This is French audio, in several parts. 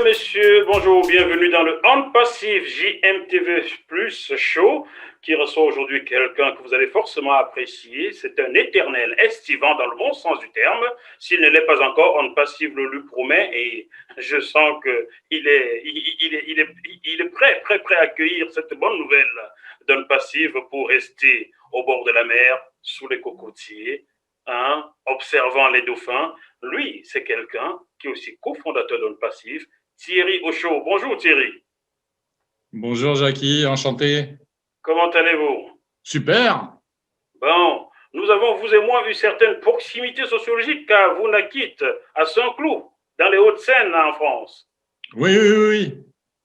messieurs, bonjour, bienvenue dans le On Passif JMTV Plus Show qui reçoit aujourd'hui quelqu'un que vous allez forcément apprécier. C'est un éternel estivant dans le bon sens du terme. S'il ne l'est pas encore, On Passif le lui promet et je sens qu'il est prêt à accueillir cette bonne nouvelle d'On Passif pour rester au bord de la mer, sous les cocotiers, observant les dauphins. Lui, c'est quelqu'un qui est aussi cofondateur d'On Passif, Thierry Ochaud. Bonjour Thierry. Bonjour Jackie, enchanté. Comment allez-vous? Super. Bon, nous avons, vous et moi, eu certaines proximités sociologiques car vous n'habitez à Saint-Cloud, dans les Hauts-de-Seine, en France. Oui.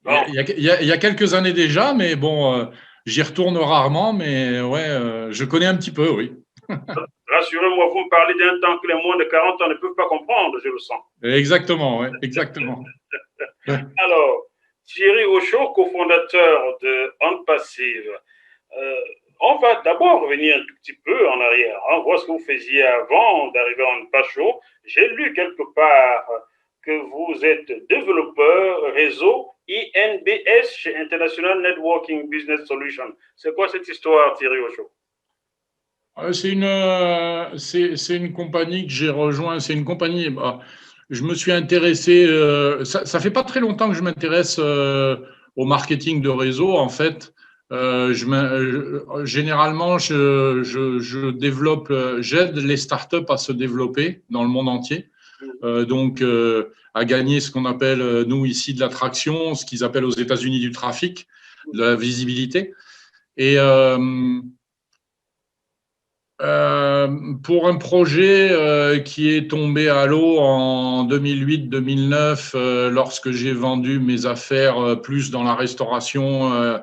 Bon. Il y a quelques années déjà, mais bon, j'y retourne rarement, mais ouais, je connais un petit peu, oui. Rassurez-moi, vous me parlez d'un temps que les moins de 40 ans ne peuvent pas comprendre, je le sens. Exactement, oui, exactement. Alors, Thierry Ochaud, cofondateur de On Passive. On va d'abord revenir un tout petit peu en arrière, voir ce que vous faisiez avant d'arriver à On Pacho. J'ai lu quelque part que vous êtes développeur réseau INBS chez International Networking Business Solutions. C'est quoi cette histoire, Thierry Ochaud? C'est une compagnie que j'ai rejoint. C'est une compagnie. Je me suis intéressé. Ça fait pas très longtemps que je m'intéresse au marketing de réseau. En fait, généralement, je développe, j'aide les startups à se développer dans le monde entier. Donc, à gagner ce qu'on appelle, nous ici, de l'attraction, ce qu'ils appellent aux États-Unis du trafic, de la visibilité. Et pour un projet qui est tombé à l'eau en 2008-2009, lorsque j'ai vendu mes affaires plus dans la restauration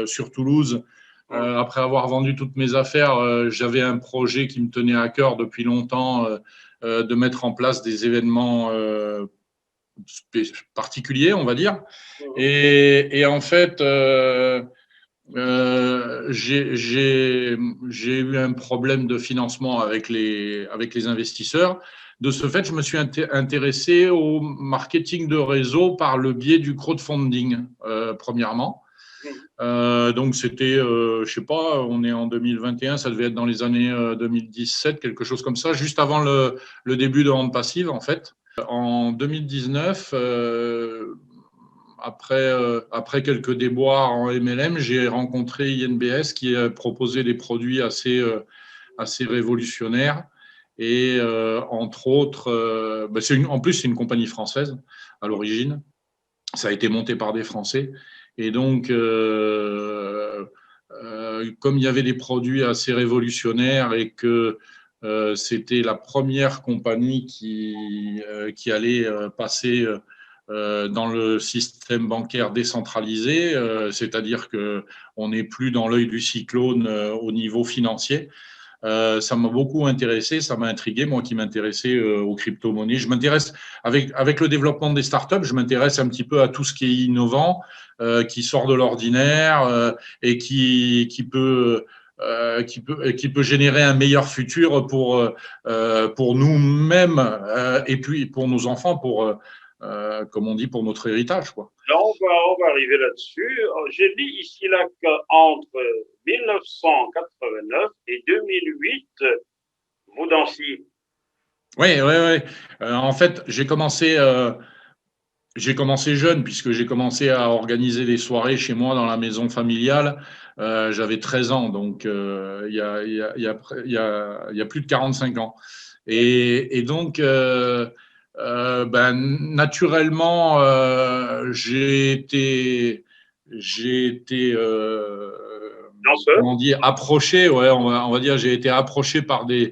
sur Toulouse, après avoir vendu toutes mes affaires, j'avais un projet qui me tenait à cœur depuis longtemps de mettre en place des événements particuliers, on va dire. Et en fait, j'ai eu un problème de financement avec les investisseurs. De ce fait, je me suis intéressé au marketing de réseau par le biais du crowdfunding, premièrement. Donc, c'était, je sais pas, on est en 2021, ça devait être dans les années 2017, quelque chose comme ça, juste avant le début de On Passive, en fait. En 2019, après quelques déboires en MLM, j'ai rencontré INBS qui proposait des produits assez révolutionnaires. Et entre autres, en plus, c'est une compagnie française à l'origine. Ça a été monté par des Français. Et donc, comme il y avait des produits assez révolutionnaires et que c'était la première compagnie qui allait passer dans le système bancaire décentralisé, c'est-à-dire qu'on n'est plus dans l'œil du cyclone au niveau financier. Ça m'a beaucoup intéressé, ça m'a intrigué, moi qui m'intéressais aux crypto-monnaies. Je m'intéresse, avec le développement des startups, je m'intéresse un petit peu à tout ce qui est innovant, qui sort de l'ordinaire et qui peut générer un meilleur futur pour nous-mêmes et puis pour nos enfants, comme on dit, pour notre héritage, quoi. Là, on va arriver là-dessus. J'ai dit ici là qu'entre 1989 et 2008, vous dansiez. Oui. En fait, j'ai commencé jeune, puisque j'ai commencé à organiser des soirées chez moi dans la maison familiale. J'avais 13 ans, donc il y a plus de 45 ans. Et donc, naturellement, j'ai été comment dire, approché, ouais, on va dire, j'ai été approché par des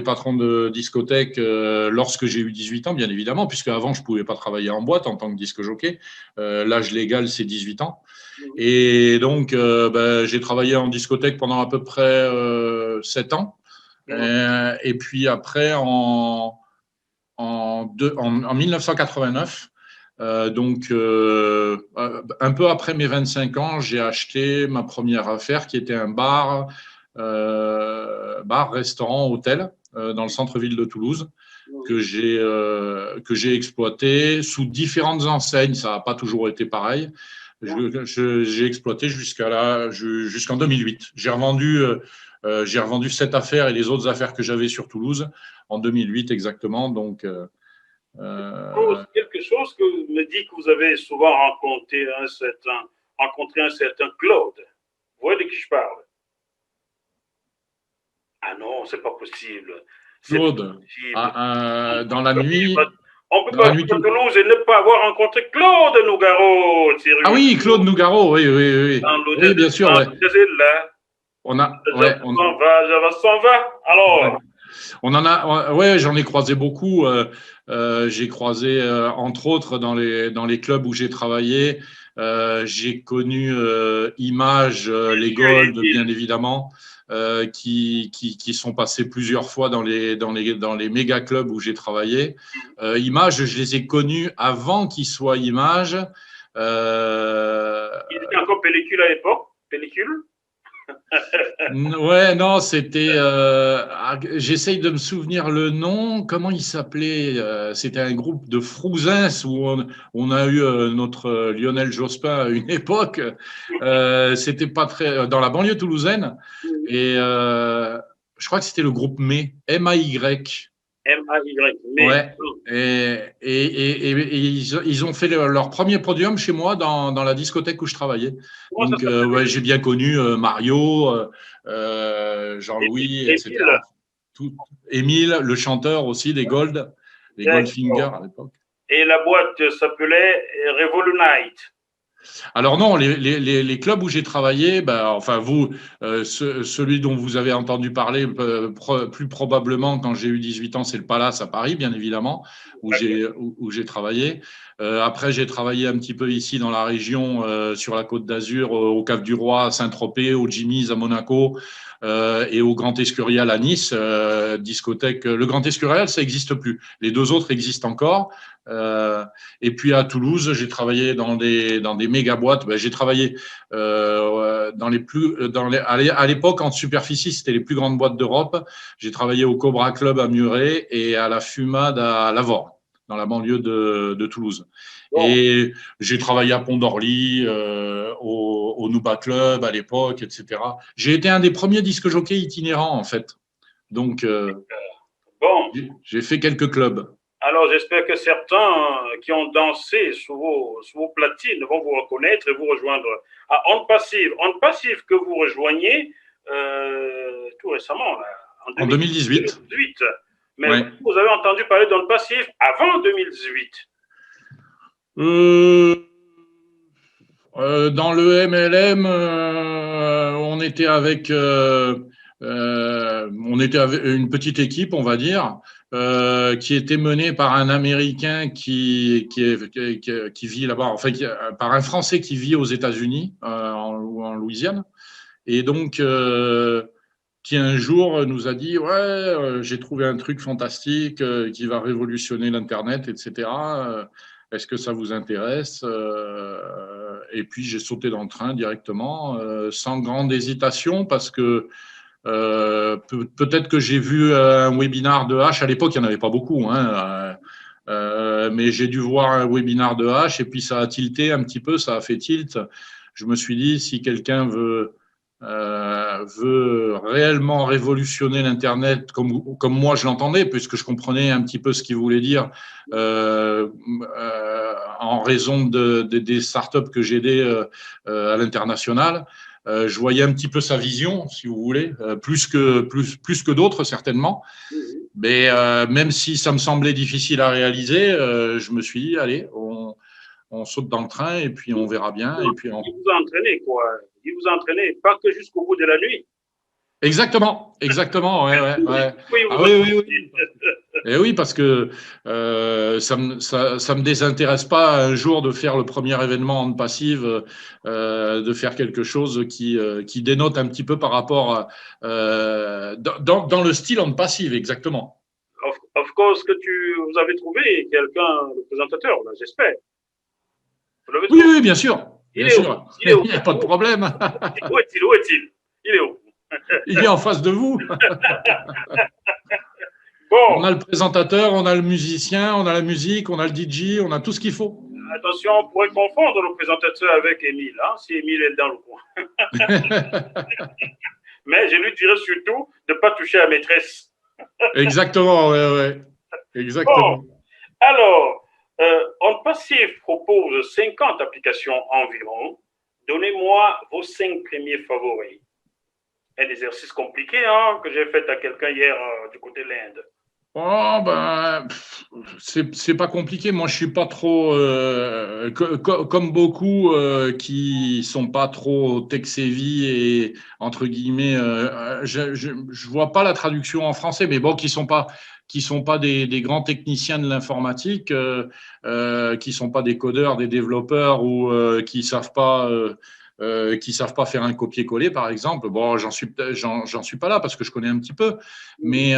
patrons de discothèques lorsque j'ai eu 18 ans, bien évidemment, puisque avant je ne pouvais pas travailler en boîte en tant que disque jockey. L'âge légal, c'est 18 ans. Et donc, j'ai travaillé en discothèque pendant à peu près 7 ans. Et puis après, en 1989, donc, un peu après mes 25 ans, j'ai acheté ma première affaire qui était un bar, restaurant, hôtel dans le centre-ville de Toulouse. que j'ai exploité sous différentes enseignes. Ça n'a pas toujours été pareil. J'ai exploité jusqu'en 2008. J'ai revendu cette affaire et les autres affaires que j'avais sur Toulouse en 2008 exactement. Donc, quelque chose que me dit que vous avez souvent rencontré un certain Claude. Vous voyez de qui je parle? Ah non, c'est pas possible. Claude, dans la nuit. On ne peut pas vivre à Toulouse et ne pas avoir rencontré Claude Nougaro. Ah oui, Claude Nougaro, oui. Oui, bien sûr. Ouais. Là. On a. Java s'en va. Alors. Ouais. J'en ai croisé beaucoup. J'ai croisé, entre autres, dans les clubs où j'ai travaillé. J'ai connu Image, les Gold, bien évidemment. Qui sont passés plusieurs fois dans les méga clubs où j'ai travaillé. Image, je les ai connus avant qu'ils soient Image. Il était encore pellicule à l'époque. Pellicule. Ouais, non, c'était. J'essaye de me souvenir le nom. Comment il s'appelait? C'était un groupe de Frouzins où on a eu notre Lionel Jospin à une époque. C'était pas très dans la banlieue toulousaine. Et je crois que c'était le groupe MAY, M-A-Y. M-A-Y. Ouais. Et ils ont fait leur premier podium chez moi dans la discothèque où je travaillais. Donc, ouais, j'ai bien connu Mario, Jean-Louis, etc. Émile, le chanteur aussi des Gold, des Goldfinger à l'époque. Et la boîte s'appelait Revolu Night. Alors non, les clubs où j'ai travaillé, enfin vous, celui dont vous avez entendu parler plus probablement quand j'ai eu 18 ans, c'est le Palace à Paris, bien évidemment, où j'ai travaillé. Après, j'ai travaillé un petit peu ici dans la région, sur la Côte d'Azur, au Cap du Roi, à Saint-Tropez, au Jimmy's à Monaco. Et au Grand Escurial à Nice, discothèque. Le Grand Escurial, ça n'existe plus. Les deux autres existent encore. Et puis à Toulouse, j'ai travaillé dans des méga boîtes. J'ai travaillé à l'époque en superficie, c'était les plus grandes boîtes d'Europe. J'ai travaillé au Cobra Club à Muret et à la Fumade à Lavore, dans la banlieue de Toulouse. Et j'ai travaillé à Pont-d'Orly, au Nouba Club à l'époque, etc. J'ai été un des premiers disques jockeys itinérants, en fait. Donc, j'ai fait quelques clubs. Alors, j'espère que certains qui ont dansé sous vos platines vont vous reconnaître et vous rejoindre à Onde Passive. Onde Passive que vous rejoignez tout récemment, là, en 2018. Mais ouais. Vous avez entendu parler d'Onde Passive avant 2018. Dans le MLM, on était avec une petite équipe, on va dire, qui était menée par un Américain qui vit là-bas, enfin par un Français qui vit aux États-Unis, en Louisiane, et donc qui un jour nous a dit ouais, j'ai trouvé un truc fantastique qui va révolutionner l'Internet, etc. Est-ce que ça vous intéresse? Et puis j'ai sauté dans le train directement, sans grande hésitation, parce que peut-être que j'ai vu un webinar de H. À l'époque, il n'y en avait pas beaucoup, hein, mais j'ai dû voir un webinar de H et puis ça a tilté un petit peu, ça a fait tilt. Je me suis dit, si quelqu'un veut réellement révolutionner l'Internet comme moi je l'entendais, puisque je comprenais un petit peu ce qu'il voulait dire en raison des startups que j'aidais à l'international. Je voyais un petit peu sa vision, si vous voulez, plus que d'autres certainement. Mais même si ça me semblait difficile à réaliser, je me suis dit, allez, on saute dans le train et puis on verra bien. Et puis Il vous a entraîné, quoi. Il vous a entraîné, pas que jusqu'au bout de la nuit. Exactement, ouais. Oui. Et oui, parce que ça me désintéresse pas un jour de faire le premier événement en passive, de faire quelque chose qui dénote un petit peu par rapport à, dans le style en passive, exactement. Of course que vous avez trouvé quelqu'un, le présentateur, là, j'espère. Oui, bien sûr. Il n'y a pas de problème. Où est-il? Il est où? Il est en face de vous. On Bon, a le présentateur, on a le musicien, on a la musique, on a le DJ, on a tout ce qu'il faut. attention, on pourrait confondre le présentateur avec Émile, hein, si Émile est dans le coin. Mais je lui dirais surtout de ne pas toucher à la maîtresse. Exactement, ouais, ouais. Bon, Exactement. alors, On Passif propose 50 applications environ. Donnez-moi vos 5 premiers favoris. Un exercice compliqué hein, que j'ai fait à quelqu'un hier du côté de l'Inde. Oh, ben, c'est pas compliqué. Moi, je suis pas trop comme beaucoup qui sont pas trop tech-savvy et entre guillemets, je vois pas la traduction en français, mais bon, qui sont pas des grands techniciens de l'informatique, qui sont pas des codeurs, des développeurs ou qui savent pas faire un copier-coller, par exemple. Bon, j'en suis pas là parce que je connais un petit peu, mais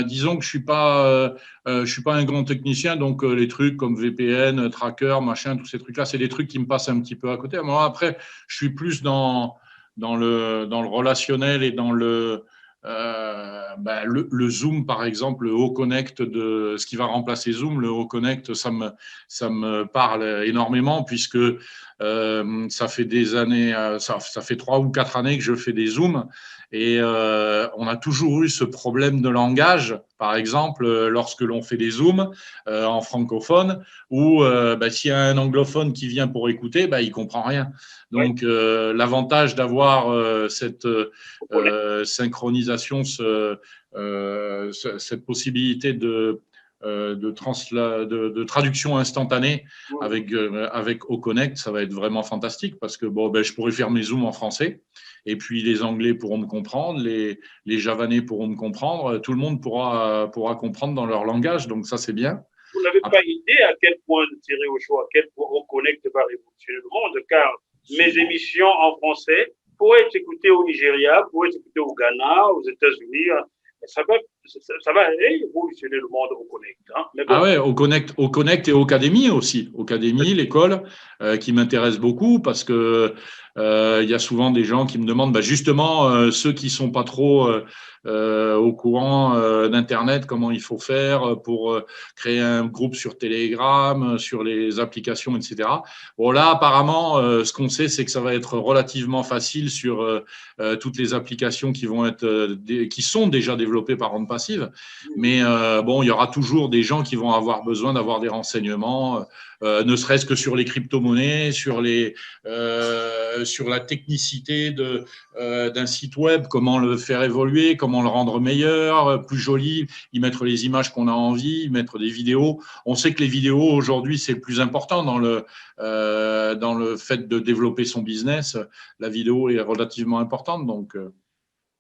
disons que je suis pas un grand technicien, donc les trucs comme VPN, tracker, machin, tous ces trucs-là, c'est des trucs qui me passent un petit peu à côté. Moi, après, je suis plus dans le relationnel et dans le Zoom, par exemple, le Haut-Connect de ce qui va remplacer Zoom, le Haut-Connect, ça me parle énormément puisque ça fait des années, ça fait 3 ou 4 années que je fais des Zooms et on a toujours eu ce problème de langage, par exemple, lorsque l'on fait des Zooms en francophone, où s'il y a un anglophone qui vient pour écouter, il comprend rien. Oui, Donc, l'avantage d'avoir cette synchronisation, cette possibilité de traduction instantanée avec Oconnect, ça va être vraiment fantastique parce que je pourrais faire mes zooms en français et puis les Anglais pourront me comprendre, les Javanais pourront me comprendre, tout le monde pourra comprendre dans leur langage, donc ça c'est bien. vous n'avez pas Après, idée à quel point de tirer au choix, à quel point Reconnect va révolutionner le monde, car mes émissions en français pourraient être écoutées au Nigeria, pourraient être écoutées au Ghana, aux États-Unis. Ça va révolutionner le monde Reconnect. Hein. Mais ah bon, ouais, au Connect et au Académie aussi. Académie, l'école, qui m'intéresse beaucoup parce que il y a souvent des gens qui me demandent, justement, ceux qui sont pas trop au courant d'Internet, comment il faut faire pour créer un groupe sur Telegram, sur les applications, etc. Bon là, apparemment, ce qu'on sait, c'est que ça va être relativement facile sur toutes les applications qui vont être, qui sont déjà développées par Rente Passive. Mais bon, il y aura toujours des gens qui vont avoir besoin d'avoir des renseignements, ne serait-ce que sur les crypto-monnaies, sur la technicité d'un site web, comment le faire évoluer, comment le rendre meilleur, plus joli, y mettre les images qu'on a envie, y mettre des vidéos. On sait que les vidéos aujourd'hui, c'est le plus important dans le fait de développer son business. La vidéo est relativement importante. Donc,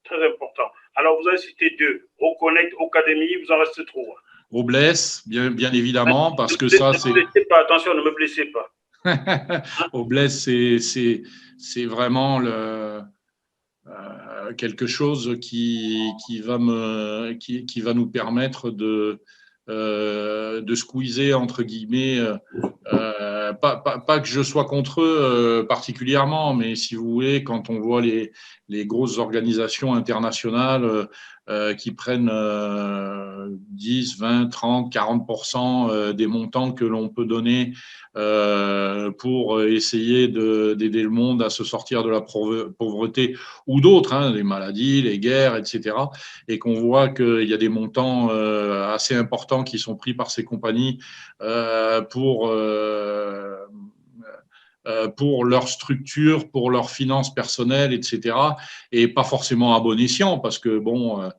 très important. Alors, vous avez cité deux. Reconnect, Académie, vous en reste trois. au bless, bien évidemment, Ne parce que me ça, c'est blessez pas, attention, ne me blessez pas. Hein. au bless, c'est vraiment quelque chose qui va nous permettre de squeezer, entre guillemets, pas que je sois contre eux particulièrement, mais si vous voulez, quand on voit les grosses organisations internationales qui prennent 10, 20, 30, 40% des montants que l'on peut donner pour essayer d'aider le monde à se sortir de la pauvreté ou d'autres, hein, les maladies, les guerres, etc., et qu'on voit qu'il y a des montants assez importants qui sont pris par ces compagnies pour leur structure, pour leurs finances personnelles, etc. Et pas forcément à bon escient, parce que bon,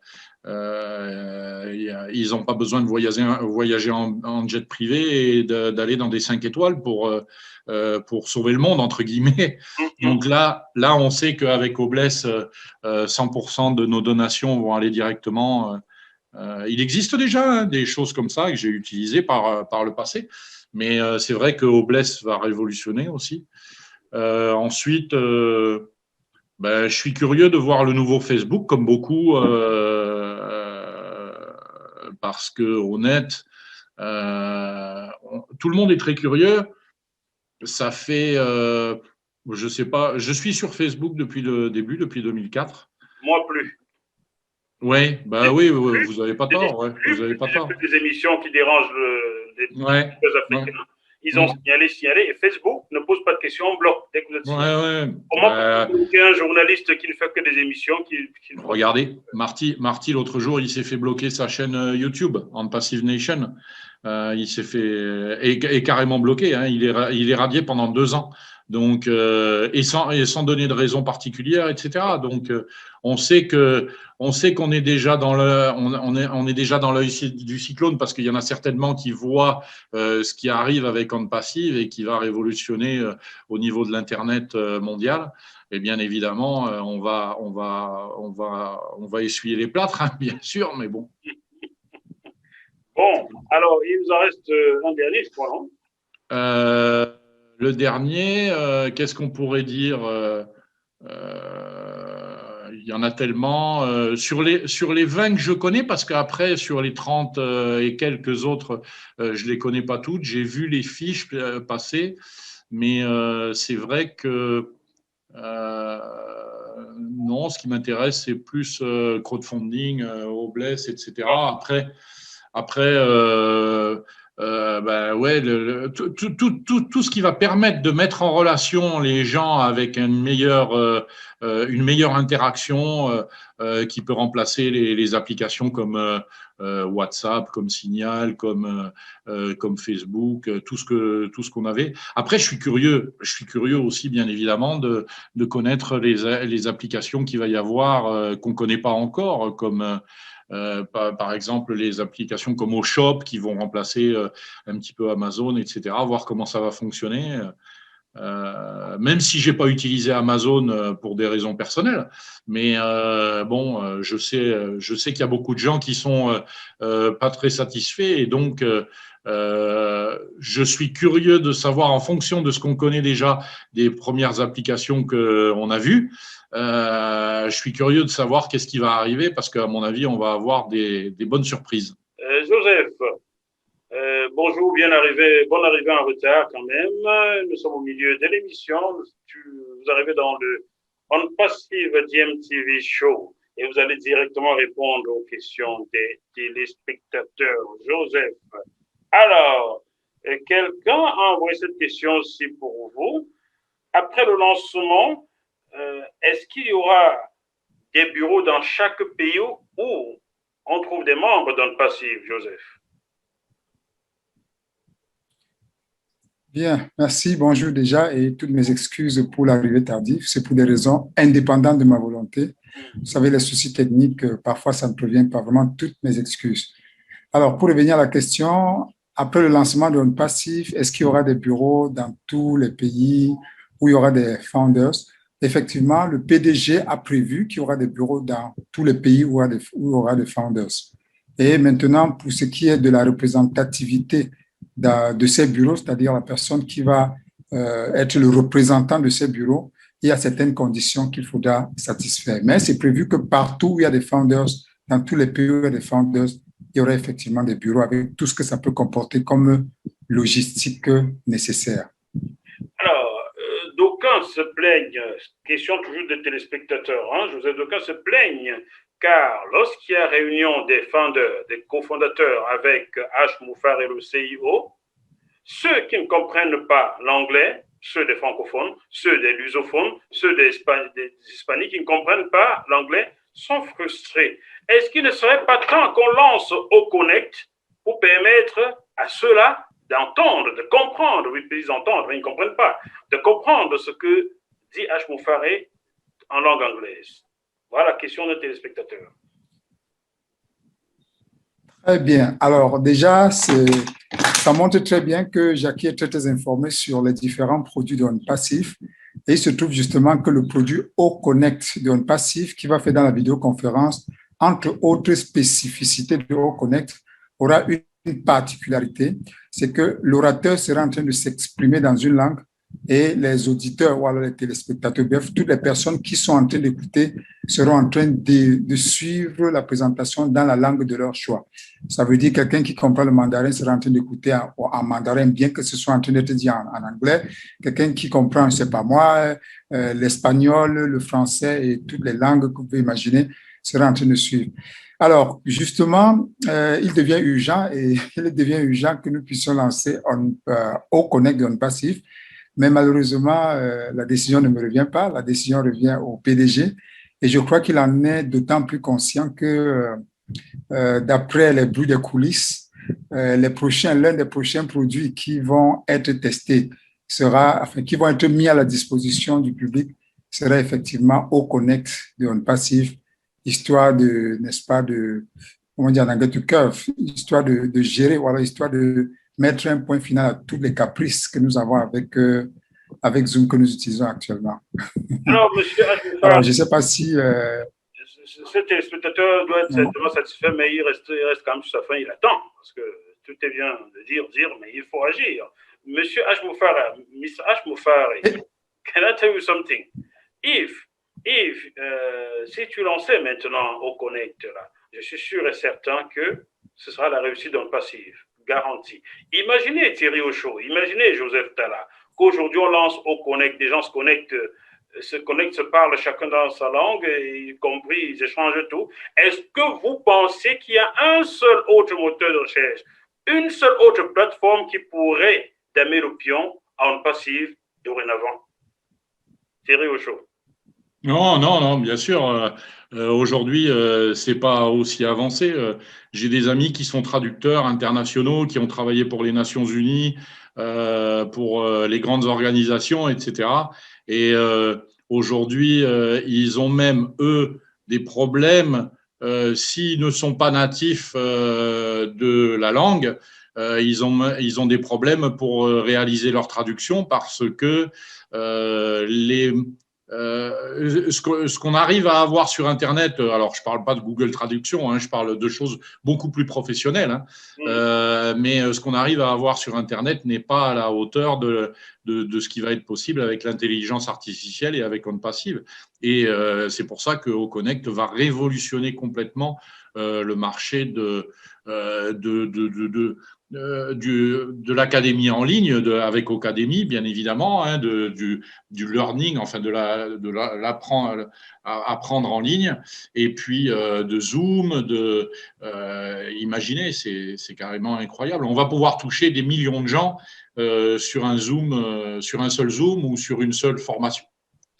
ils n'ont pas besoin de voyager en jet privé et d'aller dans des 5 étoiles pour sauver le monde, entre guillemets. Donc là on sait qu'avec Obless, 100% de nos donations vont aller directement. Il existe déjà hein, des choses comme ça que j'ai utilisées par le passé. Mais c'est vrai que Obless va révolutionner aussi. Ensuite, je suis curieux de voir le nouveau Facebook, comme beaucoup, parce que honnête, tout le monde est très curieux. Ça fait, je sais pas, je suis sur Facebook depuis le début, depuis 2004. Moi plus. Ouais, bah oui, vous n'avez pas tort, ouais, vous n'avez pas J'ai tort. plus des émissions qui dérangent les Ouais, ouais. Africains. Ils ont Mm. signalé, et Facebook ne pose pas de questions, on bloque dès que vous êtes Ouais, signalé. ouais. Comment peut-on bloquer un journaliste qui ne fait que des émissions qui ne font pas? Regardez, Marty, l'autre jour, il s'est fait bloquer sa chaîne YouTube, en Passive Nation. Il s'est fait et carrément bloqué. Hein. Il est radié pendant 2 ans. Donc, et sans donner de raison particulière, etc. Donc, on sait qu'on est déjà dans on est déjà dans l'œil du cyclone parce qu'il y en a certainement qui voient ce qui arrive avec On Passive et qui va révolutionner au niveau de l'internet mondial. Et bien évidemment, on va essuyer les plâtres, hein, bien sûr, mais bon. Bon, alors, il nous en reste un dernier, je crois, non? Euh, le dernier, qu'est-ce qu'on pourrait dire il y en a tellement. Sur les 20 que je connais, parce qu'après, sur les 30 et quelques autres, je ne les connais pas toutes. J'ai vu les fiches passer, mais c'est vrai que non, ce qui m'intéresse, c'est plus crowdfunding, Obless, etc. Après ben ouais, tout ce qui va permettre de mettre en relation les gens avec une meilleure interaction qui peut remplacer les applications comme WhatsApp, comme Signal, comme Facebook, tout ce qu'on avait. Après, je suis curieux aussi, bien évidemment, de connaître les applications qu'il va y avoir qu'on ne connaît pas encore, comme par exemple les applications comme Oshop qui vont remplacer un petit peu Amazon, etc., voir comment ça va fonctionner. Même si j'ai pas utilisé Amazon pour des raisons personnelles, mais bon, je sais qu'il y a beaucoup de gens qui sont pas très satisfaits et donc je suis curieux de savoir en fonction de ce qu'on connaît déjà des premières applications qu'on a vues. Je suis curieux de savoir qu'est-ce qui va arriver parce qu'à mon avis, on va avoir des bonnes surprises. Joseph, bonjour, bonne arrivée en retard quand même. Nous sommes au milieu de l'émission. Vous arrivez dans le On Passive GMTV Show et vous allez directement répondre aux questions des téléspectateurs. Joseph, alors, quelqu'un a envoyé cette question aussi pour vous. Après le lancement, est-ce qu'il y aura des bureaux dans chaque pays où on trouve des membres d'un passif, Joseph? Bien, merci, bonjour déjà et toutes mes excuses pour l'arrivée tardive. C'est pour des raisons indépendantes de ma volonté. Vous savez, les soucis techniques, parfois ça ne provient pas vraiment, toutes mes excuses. Alors, pour revenir à la question, après le lancement de Passif, est-ce qu'il y aura des bureaux dans tous les pays où il y aura des founders? Effectivement, le PDG a prévu qu'il y aura des bureaux dans tous les pays où il y aura des founders. Et maintenant, pour ce qui est de la représentativité de ces bureaux, c'est-à-dire la personne qui va être le représentant de ces bureaux, il y a certaines conditions qu'il faudra satisfaire. Mais c'est prévu que partout où il y a des founders, dans tous les pays où il y a des founders, il y aurait effectivement des bureaux avec tout ce que ça peut comporter comme logistique nécessaire. Alors, d'aucuns se plaignent, question toujours des téléspectateurs, hein, Joseph, d'aucuns se plaignent car lorsqu'il y a réunion des founders, des cofondateurs avec H. Moufar et le CIO, ceux qui ne comprennent pas l'anglais, ceux des francophones, ceux des lusophones, ceux des hispaniques qui ne comprennent pas l'anglais sont frustrés. Est-ce qu'il ne serait pas temps qu'on lance au Connect pour permettre à ceux-là d'entendre, de comprendre, oui, ils entendent, mais ils ne comprennent pas, de comprendre ce que dit H. Moufaré en langue anglaise? Voilà la question de téléspectateurs. Très bien. Alors déjà, ça montre très bien que Jackie est très, très informé sur les différents produits de Passif. Et il se trouve justement que le produit O-Connect de Passif, qui va faire dans la vidéoconférence, entre autres spécificités de O-Connect, aura une particularité, c'est que l'orateur sera en train de s'exprimer dans une langue et les auditeurs ou alors les téléspectateurs, bref, toutes les personnes qui sont en train d'écouter seront en train de suivre la présentation dans la langue de leur choix. Ça veut dire que quelqu'un qui comprend le mandarin sera en train d'écouter en mandarin, bien que ce soit en train d'être dit en anglais. Quelqu'un qui comprend, je ne sais pas moi, l'espagnol, le français et toutes les langues que vous pouvez imaginer serait en train de suivre. Alors, justement, il devient urgent que nous puissions lancer au Connect de OnPassive. Mais malheureusement, la décision ne me revient pas. La décision revient au PDG. Et je crois qu'il en est d'autant plus conscient que, d'après les bruits des coulisses, l'un des prochains produits qui vont être testés qui vont être mis à la disposition du public sera effectivement au Connect de OnPassive, histoire de, n'est-ce pas, comment dire en anglais, to curve, histoire de gérer, voilà, histoire de mettre un point final à tous les caprices que nous avons avec Zoom que nous utilisons actuellement. Alors, monsieur Alors, je ne sais pas si... ce téléspectateur doit être certainement satisfait, mais il reste quand même sur sa fin, il attend, parce que tout est bien de dire, mais il faut agir. Monsieur Ashmoufari, Mr. Ashmoufari, can I tell you something? Si tu lançais maintenant au Connect, là, je suis sûr et certain que ce sera la réussite d'OnPassive, garantie. Imaginez Thierry Ochaud, imaginez Joseph Talla, qu'aujourd'hui on lance au Connect, des gens se connectent, se parlent chacun dans sa langue, y compris, ils échangent tout. Est-ce que vous pensez qu'il y a un seul autre moteur de recherche, une seule autre plateforme qui pourrait damer le pion à OnPassive dorénavant? Thierry Ochaud. Non, bien sûr. Aujourd'hui, c'est pas aussi avancé. J'ai des amis qui sont traducteurs internationaux, qui ont travaillé pour les Nations Unies, pour les grandes organisations, etc. Et aujourd'hui, ils ont même, eux, des problèmes s'ils ne sont pas natifs de la langue. Ils ont des problèmes pour réaliser leur traduction parce que ce qu'on arrive à avoir sur Internet, alors je ne parle pas de Google Traduction, je parle de choses beaucoup plus professionnelles, mais ce qu'on arrive à avoir sur Internet n'est pas à la hauteur de ce qui va être possible avec l'intelligence artificielle et avec OnPassive. Et c'est pour ça que OConnect va révolutionner complètement le marché de l'académie en ligne, avec Ocademy, bien évidemment, du learning, enfin apprendre en ligne, et puis de Zoom, imaginez, c'est carrément incroyable. On va pouvoir toucher des millions de gens sur un Zoom, sur un seul Zoom ou sur une seule formation.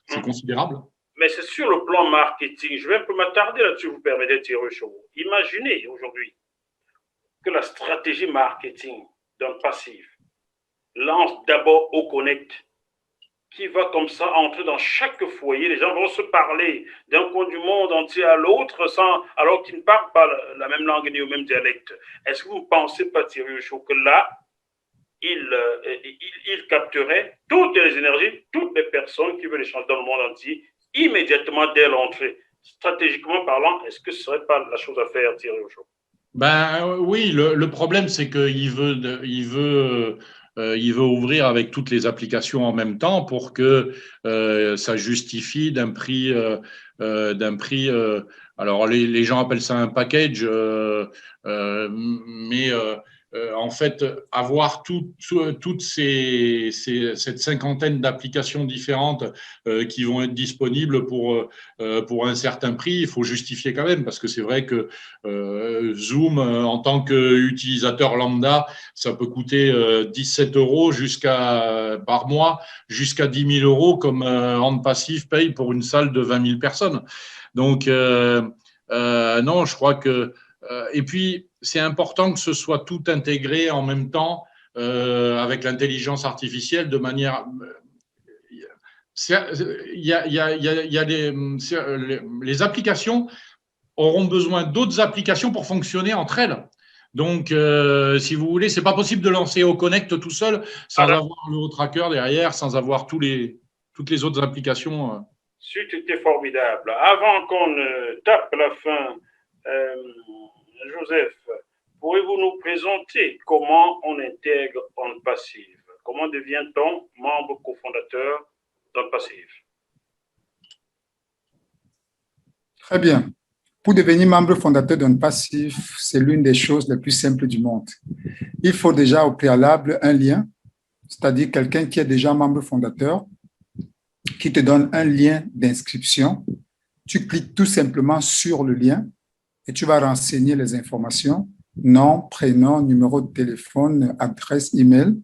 C'est considérable. Mais c'est sur le plan marketing. Je vais un peu m'attarder là-dessus, vous permettez, Thierry Ochaud. Imaginez aujourd'hui que la stratégie marketing d'OnPassive lance d'abord au Connect, qui va comme ça entrer dans chaque foyer. Les gens vont se parler d'un coin du monde entier à l'autre, alors qu'ils ne parlent pas la même langue ni au même dialecte. Est-ce que vous ne pensez pas, Thierry Ochaud, que là, il capterait toutes les énergies, toutes les personnes qui veulent échanger dans le monde entier, immédiatement dès l'entrée? Stratégiquement parlant, est-ce que ce ne serait pas la chose à faire, Thierry Ochaud? Oui, le problème, c'est qu'il veut ouvrir avec toutes les applications en même temps pour que ça justifie d'un prix. Alors, les gens appellent ça un package, mais en fait, avoir toute cette cinquantaine d'applications différentes qui vont être disponibles pour un certain prix, il faut justifier quand même, parce que c'est vrai que Zoom, en tant qu'utilisateur lambda, ça peut coûter 17 € par mois, jusqu'à 10 000 € comme OnPassive paye pour une salle de 20 000 personnes. Donc, non, je crois que… et puis, c'est important que ce soit tout intégré en même temps avec l'intelligence artificielle de manière… Les applications auront besoin d'autres applications pour fonctionner entre elles. Donc, si vous voulez, ce n'est pas possible de lancer OConnect tout seul sans avoir le tracker derrière, sans avoir toutes les autres applications. C'était formidable. Avant qu'on tape la fin, Joseph, pourriez-vous nous présenter comment on intègre OnPassive? Comment devient-on membre cofondateur d'OnPassive? Très bien. Pour devenir membre fondateur d'OnPassive, c'est l'une des choses les plus simples du monde. Il faut déjà au préalable un lien, c'est-à-dire quelqu'un qui est déjà membre fondateur, qui te donne un lien d'inscription Tu cliques tout simplement sur le lien et tu vas renseigner les informations, nom, prénom, numéro de téléphone, adresse, email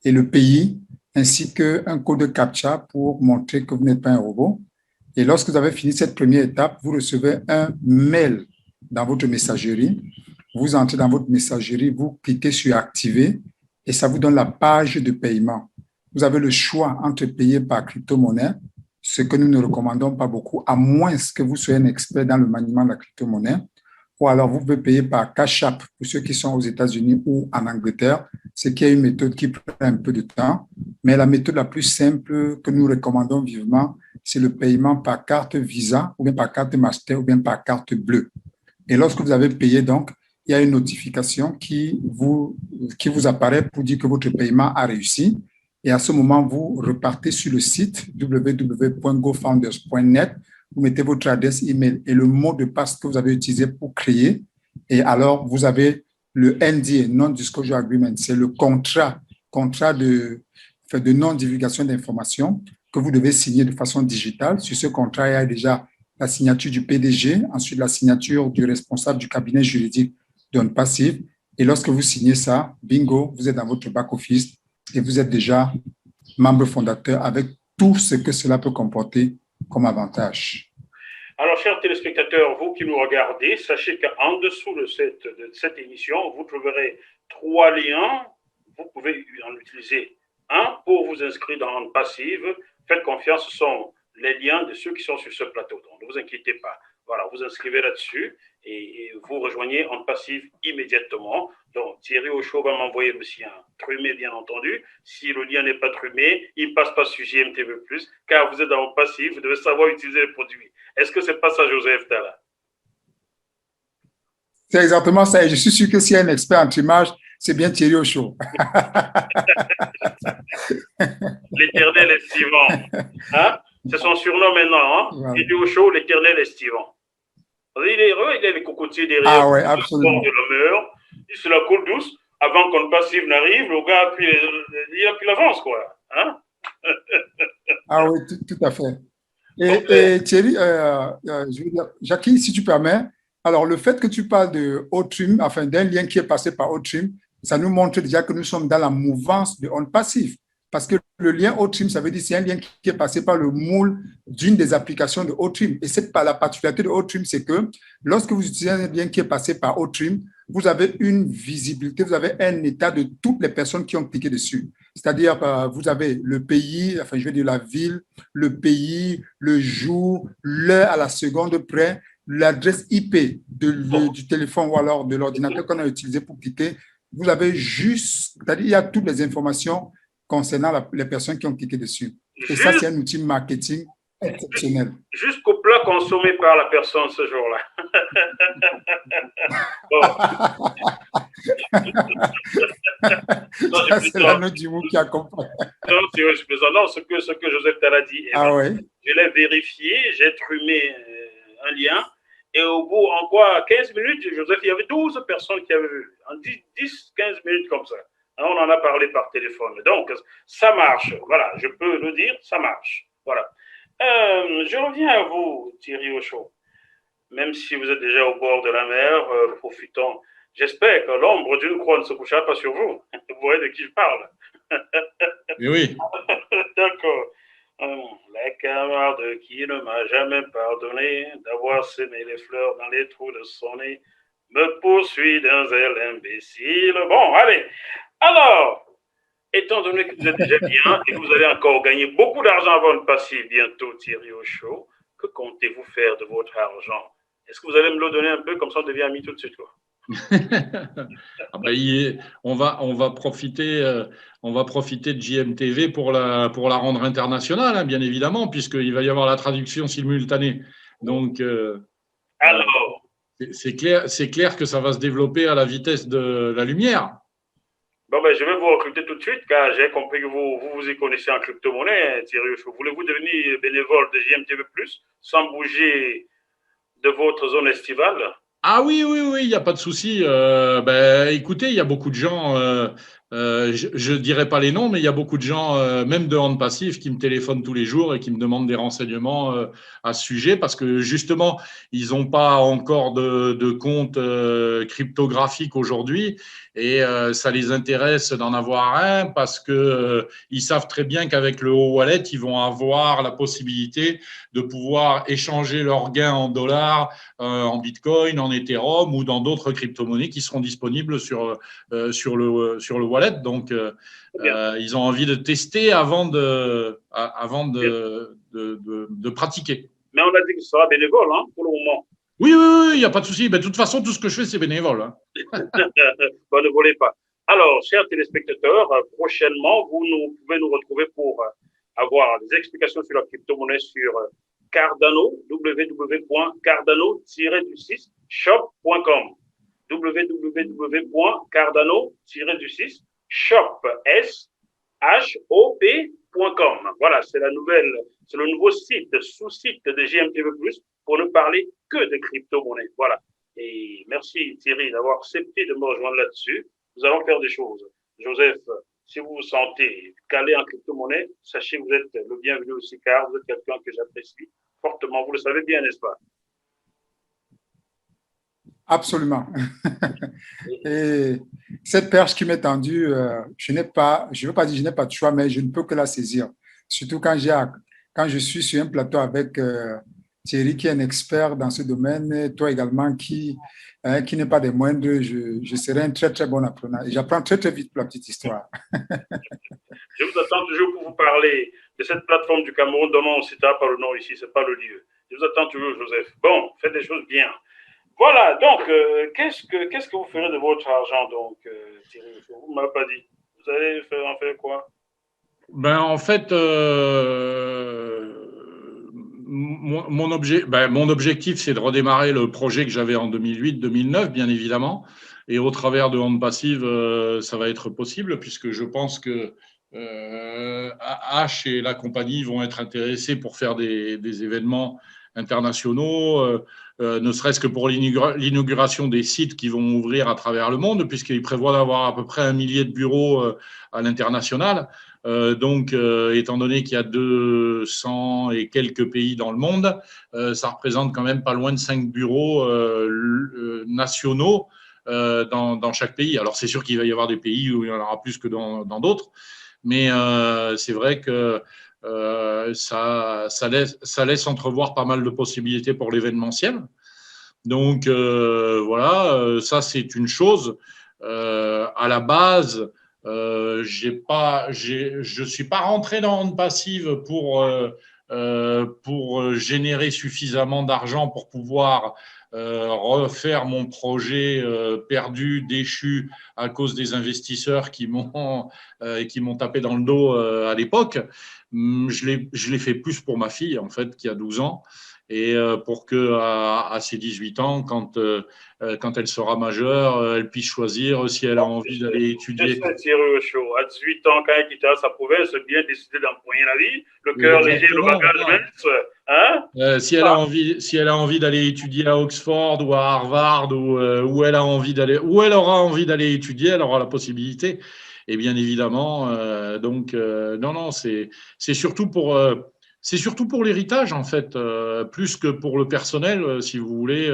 et le pays, ainsi qu'un code CAPTCHA pour montrer que vous n'êtes pas un robot. Et lorsque vous avez fini cette première étape, vous recevez un mail dans votre messagerie. Vous entrez dans votre messagerie, vous cliquez sur activer et ça vous donne la page de paiement. Vous avez le choix entre payer par crypto-monnaie, ce que nous ne recommandons pas beaucoup, à moins que vous soyez un expert dans le maniement de la crypto-monnaie, ou alors vous pouvez payer par Cash App pour ceux qui sont aux États-Unis ou en Angleterre, ce qui est une méthode qui prend un peu de temps. Mais la méthode la plus simple que nous recommandons vivement, c'est le paiement par carte Visa, ou bien par carte Master, ou bien par carte bleue. Et lorsque vous avez payé, donc, il y a une notification qui vous apparaît pour dire que votre paiement a réussi. Et à ce moment, vous repartez sur le site www.gofounders.net, vous mettez votre adresse email et le mot de passe que vous avez utilisé pour créer. Et alors, vous avez le NDA, Non-Disclosure Agreement, c'est le contrat de non-divulgation d'informations que vous devez signer de façon digitale. Sur ce contrat, il y a déjà la signature du PDG, ensuite la signature du responsable du cabinet juridique d'OnPassive. Et lorsque vous signez ça, bingo, vous êtes dans votre back-office et vous êtes déjà membre fondateur avec tout ce que cela peut comporter comme avantage. Alors, chers téléspectateurs, vous qui nous regardez, sachez qu'en dessous de cette émission, vous trouverez 3 liens. Vous pouvez en utiliser un pour vous inscrire dans OnPassive. Faites confiance, ce sont les liens de ceux qui sont sur ce plateau. Donc, ne vous inquiétez pas. Voilà, vous inscrivez là-dessus et vous rejoignez OnPassive immédiatement. Donc, Thierry Ochaud va m'envoyer le sien trumé, bien entendu. Si le lien n'est pas trumé, il ne passe pas sur JMTV+, car vous êtes dans OnPassive, vous devez savoir utiliser les produits. Est-ce que c'est pas ça, Joseph Tala? C'est exactement ça. Et je suis sûr que s'il y a un expert en trimage, c'est bien Thierry Ochaud. L'éternel estivant. Hein? C'est son surnom maintenant. Hein? Voilà. Thierry Ochaud, l'éternel estivant. Il est heureux, il a les cocotiers derrière. Ah ouais, absolument. De la mer. Il se la coule douce. Avant qu'OnPassive n'arrive, le gars il a pris l'avance, quoi. Hein? Ah oui, tout à fait. Et Thierry, je veux dire, Jackie, si tu permets, alors le fait que tu parles de Outrim, enfin d'un lien qui est passé par Outrim, ça nous montre déjà que nous sommes dans la mouvance de OnPassive. Parce que le lien Outrim, ça veut dire que c'est un lien qui est passé par le moule d'une des applications de Outrim. Et c'est pas la particularité de Outrim, c'est que lorsque vous utilisez un lien qui est passé par Outrim, vous avez une visibilité, vous avez un état de toutes les personnes qui ont cliqué dessus. C'est-à-dire, vous avez le pays, enfin, je veux dire la ville, le pays, le jour, l'heure à la seconde près, l'adresse IP du téléphone ou alors de l'ordinateur qu'on a utilisé pour cliquer. Vous avez juste, c'est-à-dire, il y a toutes les informations concernant les personnes qui ont cliqué dessus. Et ça, c'est un outil marketing exceptionnel. Jusqu'au plat consommé par la personne ce jour-là. Ça, c'est la note du mot qui accompagne. Non, je plaisante. Non, ce que Joseph Tala dit. Ouais. Je l'ai vérifié, j'ai trumé un lien. Et au bout, en quoi, 15 minutes, Joseph, il y avait 12 personnes qui avaient vu. En 10-15 minutes comme ça. On en a parlé par téléphone. Donc, ça marche. Voilà, je peux le dire, ça marche. Voilà. Je reviens à vous, Thierry Ochaud. Même si vous êtes déjà au bord de la mer, profitons. J'espère que l'ombre d'une croix ne se couchera pas sur vous. Vous voyez de qui je parle. Oui. D'accord. La camarade qui ne m'a jamais pardonné d'avoir semé les fleurs dans les trous de son nez me poursuit d'un zèle imbécile. Bon, allez. Alors, étant donné que vous êtes déjà bien et que vous allez encore gagner beaucoup d'argent avant de passer bientôt, Thierry Ochaud, que comptez-vous faire de votre argent? Est-ce que vous allez me le donner un peu, comme ça on devient amis tout de suite, quoi? Ah ben, on va profiter de JMTV pour la rendre internationale, hein, bien évidemment, puisqu'il va y avoir la traduction simultanée. Donc, alors, c'est clair que ça va se développer à la vitesse de la lumière. Bon, ben, je vais vous recruter tout de suite, car j'ai compris que vous y connaissez en crypto-monnaie, Thierry Ochaud. Voulez-vous devenir bénévole de JMTV+, sans bouger de votre zone estivale? Ah oui, il n'y a pas de souci. Écoutez, il y a beaucoup de gens je ne dirai pas les noms, mais il y a beaucoup de gens, même de Hand Passif, qui me téléphonent tous les jours et qui me demandent des renseignements à ce sujet parce que justement, ils n'ont pas encore de compte cryptographique aujourd'hui et ça les intéresse d'en avoir un parce que ils savent très bien qu'avec le Wallet, ils vont avoir la possibilité de pouvoir échanger leurs gains en dollars, en Bitcoin, en Ethereum ou dans d'autres crypto-monnaies qui seront disponibles sur le wallet. Donc, ils ont envie de tester avant de pratiquer. Mais on a dit que ce sera bénévole pour le moment. Oui, il n'y a pas de souci. De toute façon, tout ce que je fais, c'est bénévole. Bon, ne volez pas. Alors, chers téléspectateurs, prochainement, vous pouvez nous retrouver pour avoir des explications sur la crypto-monnaie sur Cardano, www.cardano-shop.com www.cardano-shop.com. Voilà, c'est le nouveau sous-site de GMTV+, pour ne parler que de crypto-monnaie. Voilà. Et merci Thierry d'avoir accepté de me rejoindre là-dessus. Nous allons faire des choses. Joseph, si vous vous sentez calé en crypto-monnaie, sachez que vous êtes le bienvenu aussi, car vous êtes quelqu'un que j'apprécie fortement. Vous le savez bien, n'est-ce pas? Absolument. Et cette perche qui m'est tendue, je ne veux pas dire que je n'ai pas de choix, mais je ne peux que la saisir. Surtout quand je suis sur un plateau avec Thierry, qui est un expert dans ce domaine, et toi également, qui n'est pas des moindres, je serai un très, très bon apprenant. Et j'apprends très, très vite pour la petite histoire. Je vous attends toujours pour vous parler de cette plateforme du Cameroun, dont on ne citera pas le nom ici, ce n'est pas le lieu. Je vous attends toujours, Joseph. Bon, faites des choses bien. Voilà, donc, qu'est-ce que vous ferez de votre argent, donc, Thierry? Vous ne m'avez pas dit. Vous allez en faire quoi? Ben, en fait, mon objectif, c'est de redémarrer le projet que j'avais en 2008-2009, bien évidemment. Et au travers de Hand Passive, ça va être possible, puisque je pense que H et la compagnie vont être intéressés pour faire des événements internationaux, ne serait-ce que pour l'inauguration des sites qui vont ouvrir à travers le monde, puisqu'ils prévoient d'avoir à peu près 1 millier de bureaux à l'international. Donc, étant donné qu'il y a 200 et quelques pays dans le monde, ça représente quand même pas loin de 5 bureaux nationaux dans chaque pays. Alors, c'est sûr qu'il va y avoir des pays où il y en aura plus que dans d'autres, mais c'est vrai que ça laisse entrevoir pas mal de possibilités pour l'événementiel. Donc, voilà, ça, c'est une chose. À la base, je suis pas rentré dans Hand Passive pour générer suffisamment d'argent pour pouvoir refaire mon projet perdu, déchu à cause des investisseurs qui m'ont tapé dans le dos à l'époque. Je l'ai fait plus pour ma fille, en fait, qui a 12 ans. Et pour qu'à ses 18 ans, quand elle sera majeure, elle puisse choisir si elle a envie d'aller étudier. À 18 ans, quand elle quittera sa province, bien décider d'empoigner la vie, le cœur léger, le bagage mince. Hein? Si elle a envie d'aller étudier à Oxford ou à Harvard où elle aura envie d'aller étudier, elle aura la possibilité. Et bien évidemment, non, c'est surtout pour l'héritage, en fait, plus que pour le personnel, si vous voulez.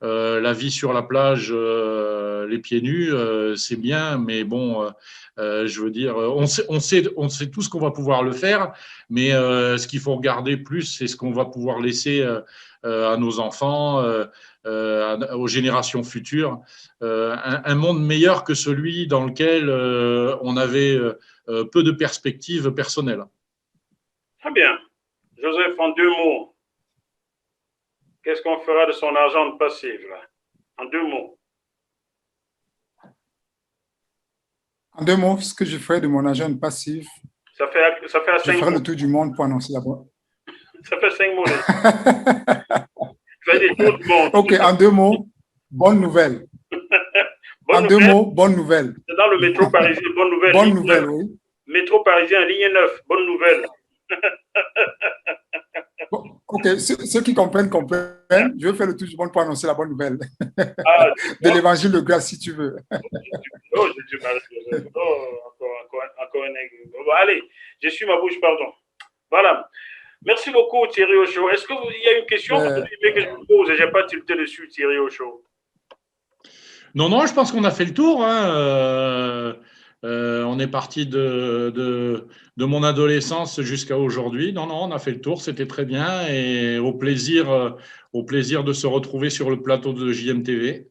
La vie sur la plage, les pieds nus, c'est bien, mais bon, je veux dire, on sait tout ce qu'on va pouvoir le faire, mais ce qu'il faut regarder plus, c'est ce qu'on va pouvoir laisser à nos enfants, aux générations futures, un monde meilleur que celui dans lequel on avait peu de perspectives personnelles. Très bien. Joseph, en 2 mots, qu'est-ce qu'on fera de son argent de passif, là? En 2 mots. En 2 mots, ce que je ferai de mon argent de passif, ça fait à 5 mots. Je ferai le tour du monde pour annoncer la bonne. Ça fait 5 mots. Fais des tours du monde. Ok, en 2 mots, bonne nouvelle. En 2 mots, bonne nouvelle. C'est dans le métro parisien, bonne nouvelle. Bonne nouvelle, oui. Métro parisien, ligne 9, bonne nouvelle. Ok, Ok, ceux qui comprennent, comprennent. Je vais faire le tour du monde pour annoncer la bonne nouvelle Ah, de l'évangile de grâce, si tu veux. oh, je dis Marie-Joseph. Oh, encore un aigle. Bon, allez, je suis ma bouche, pardon. Voilà. Merci beaucoup, Thierry Ocho. Est-ce qu'il y a une question que je vous pose? Je n'ai pas tilté dessus, Thierry Ocho. Non, je pense qu'on a fait le tour. Hein. On est parti de mon adolescence jusqu'à aujourd'hui. Non, on a fait le tour, c'était très bien. Et au plaisir de se retrouver sur le plateau de JMTV.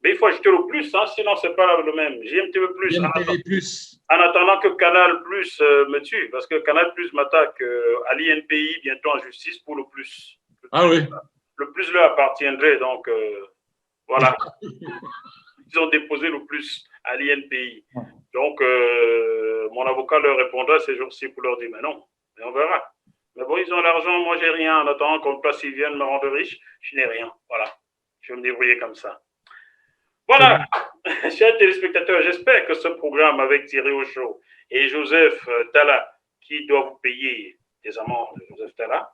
Mais il faut ajouter le plus, hein, sinon ce n'est pas le même. JMTV plus. JMTV plus. En attendant que Canal Plus me tue, parce que Canal Plus m'attaque à l'INPI bientôt en justice pour le plus. Ah oui. Le plus leur appartiendrait, donc voilà. Ils ont déposé le plus à l'INPI. Donc, mon avocat leur répondra ces jours-ci pour leur dire, mais non, mais on verra. Mais bon, ils ont l'argent, moi j'ai rien. En attendant qu'on place, ils viennent me rendre riche, je n'ai rien. Voilà, je vais me débrouiller comme ça. Voilà, chers téléspectateurs, j'espère que ce programme avec Thierry Ocho et Joseph Talla, qui doit vous payer des amendes, Joseph Talla,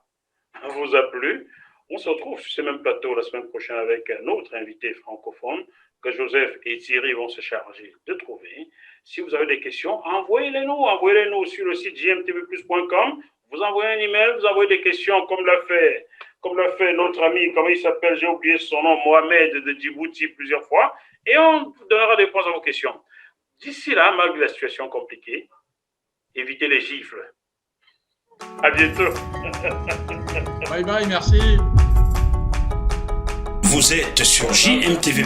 vous a plu. On se retrouve sur ce même plateau la semaine prochaine avec un autre invité francophone que Joseph et Thierry vont se charger de trouver. Si vous avez des questions, envoyez-les-nous sur le site jmtvplus.com. Vous envoyez un email, vous envoyez des questions comme l'a fait notre ami, comment il s'appelle, j'ai oublié son nom, Mohamed de Djibouti plusieurs fois, et on vous donnera des réponses à vos questions. D'ici là, malgré la situation compliquée, évitez les gifles. À bientôt. Bye bye, merci. Vous êtes sur JMTV+.